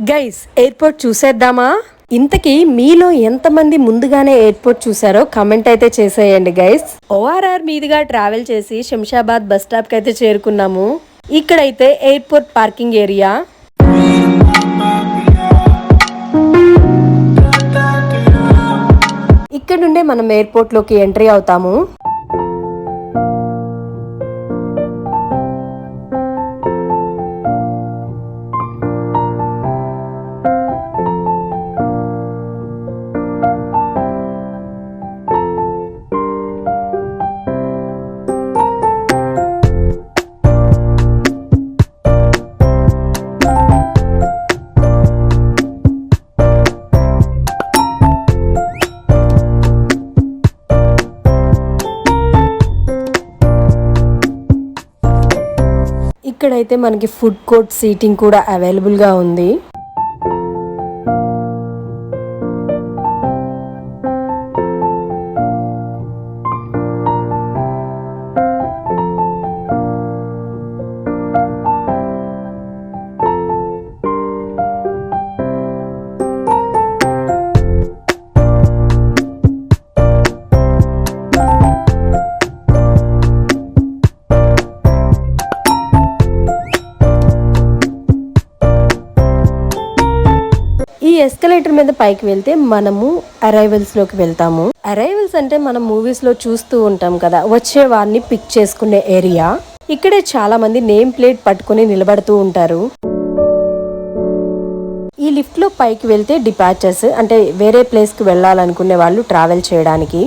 Guys airport చూసేద్దామా? ఇంతకీ మీలో ఎంతమంది ముందుగానే ఎయిర్పోర్ట్ చూసారో కమెంట్ అయితే చేసేయండి గైస్. ఓఆర్ఆర్ మీదుగా ట్రావెల్ చేసి శంషాబాద్ బస్ స్టాప్ కి అయితే చేరుకున్నాము. ఇక్కడైతే ఎయిర్పోర్ట్ పార్కింగ్ ఏరియా. ఇక్కడ నుండే మనం ఎయిర్పోర్ట్ లోకి ఎంట్రీ అవుతాము. ఇక్కడైతే మనకి ఫుడ్ కోర్ట్ సీటింగ్ కూడా అవైలబుల్ గా ఉంది. ఈ ఎస్కలేటర్ మీద పైకి వెళ్తే మనము అరైవల్స్ లోకి వెళ్తాము. అరైవల్స్ అంటే మనం మూవీస్ లో చూస్తూ ఉంటాం కదా, వచ్చే వారిని పిక్ చేసుకునే ఏరియా. ఇక్కడే చాలా మంది నేమ్ ప్లేట్ పట్టుకుని నిలబడుతూ ఉంటారు. ఈ లిఫ్ట్ లో పైకి వెళ్తే డిపాచర్స్ అంటే వేరే ప్లేస్ కి వెళ్ళాలనుకునే వాళ్ళు ట్రావెల్ చేయడానికి.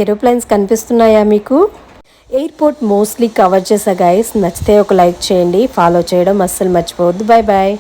ఏరోప్లేన్స్ కనిపిస్తున్నాయా మీకు? ఎయిర్పోర్ట్ మోస్ట్లీ కవర్ చేసా గైస్. నచ్చితే ఒక లైక్ చేయండి, ఫాలో చేయడం అస్సలు మర్చిపోవద్దు. Bye bye.